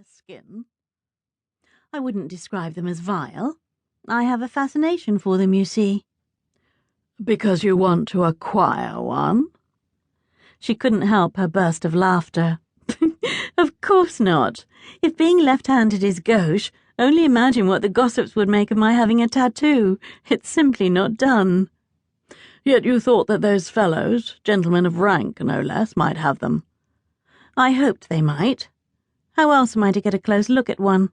their skin? I wouldn't describe them as vile. I have a fascination for them, you see. Because you want to acquire one? She couldn't help her burst of laughter. Of course not. If being left-handed is gauche, only imagine what the gossips would make of my having a tattoo. It's simply not done. Yet you thought that those fellows, gentlemen of rank no less, might have them. I hoped they might. How else am I to get a close look at one?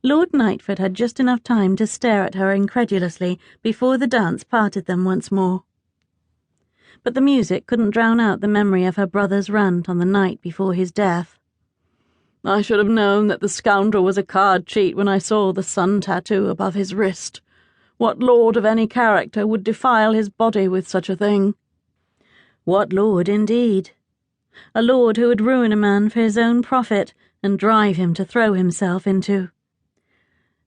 Lord Knightford had just enough time to stare at her incredulously before the dance parted them once more. But the music couldn't drown out the memory of her brother's rant on the night before his death. I should have known that the scoundrel was a card cheat when I saw the sun tattoo above his wrist. What lord of any character would defile his body with such a thing? What lord, indeed? A lord who would ruin a man for his own profit and drive him to throw himself into.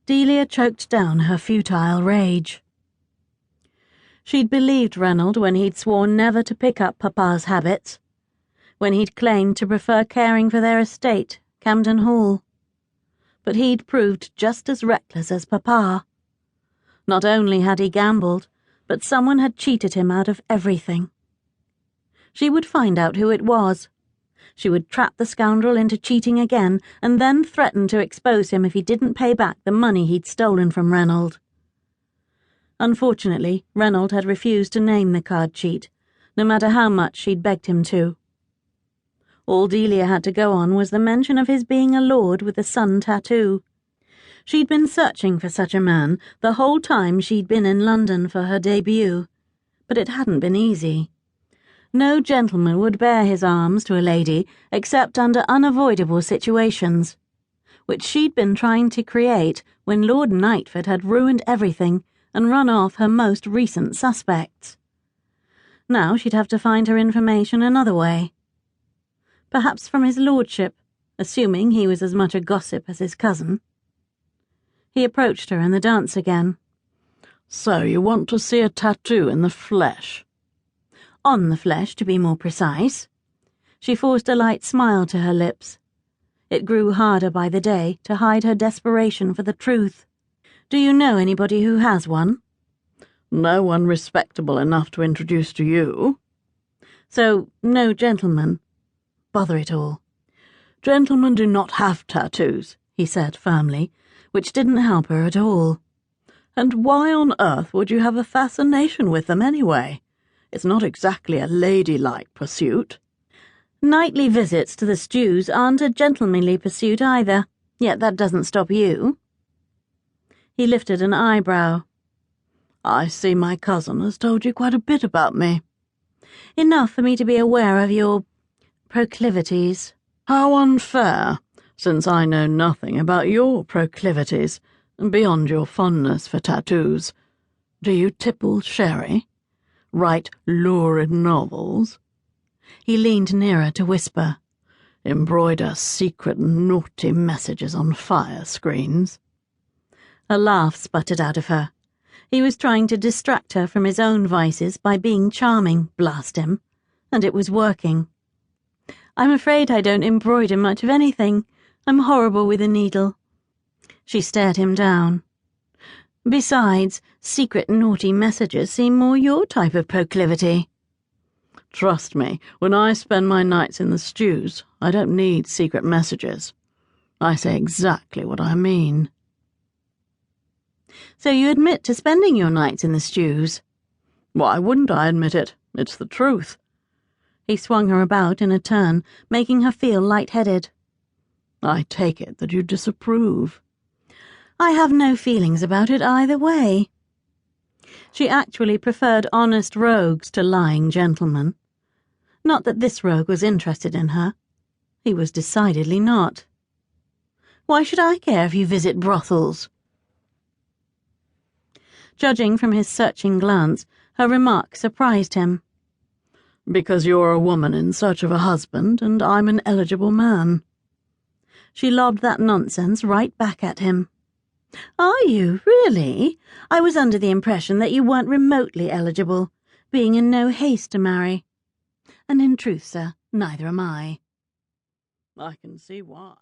Delia choked down her futile rage. She'd believed Reynold when he'd sworn never to pick up Papa's habits, when he'd claimed to prefer caring for their estate, Camden Hall. But he'd proved just as reckless as Papa. Not only had he gambled, but someone had cheated him out of everything. She would find out who it was. She would trap the scoundrel into cheating again, and then threaten to expose him if he didn't pay back the money he'd stolen from Reynold. Unfortunately, Reynold had refused to name the card cheat, no matter how much she'd begged him to. All Delia had to go on was the mention of his being a lord with a sun tattoo. She'd been searching for such a man the whole time she'd been in London for her debut, but it hadn't been easy. No gentleman would bare his arms to a lady except under unavoidable situations, which she'd been trying to create when Lord Knightford had ruined everything and run off her most recent suspects. Now she'd have to find her information another way. Perhaps from his lordship, assuming he was as much a gossip as his cousin. He approached her in the dance again. So you want to see a tattoo in the flesh? On the flesh, to be more precise. She forced a light smile to her lips. It grew harder by the day to hide her desperation for the truth. Do you know anybody who has one? No one respectable enough to introduce to you. So, no gentleman. Bother it all. Gentlemen do not have tattoos, he said firmly, which didn't help her at all. And why on earth would you have a fascination with them anyway? It's not exactly a ladylike pursuit. Nightly visits to the stews aren't a gentlemanly pursuit either, yet that doesn't stop you. He lifted an eyebrow. I see my cousin has told you quite a bit about me. Enough for me to be aware of your proclivities. How unfair, since I know nothing about your proclivities, beyond your fondness for tattoos. Do you tipple sherry? Write lurid novels? He leaned nearer to whisper. Embroider secret naughty messages on fire screens? A laugh sputtered out of her. He was trying to distract her from his own vices by being charming, blast him, and it was working. I'm afraid I don't embroider much of anything. I'm horrible with a needle. She stared him down. Besides, secret naughty messages seem more your type of proclivity. Trust me, when I spend my nights in the stews, I don't need secret messages. I say exactly what I mean. So you admit to spending your nights in the stews? Why wouldn't I admit it? It's the truth. He swung her about in a turn, making her feel light-headed. I take it that you disapprove. I have no feelings about it either way. She actually preferred honest rogues to lying gentlemen. Not that this rogue was interested in her. He was decidedly not. Why should I care if you visit brothels? Judging from his searching glance, her remark surprised him. Because you're a woman in search of a husband, and I'm an eligible man. She lobbed that nonsense right back at him. Are you, really? I was under the impression that you weren't remotely eligible, being in no haste to marry. And in truth, sir, neither am I. I can see why.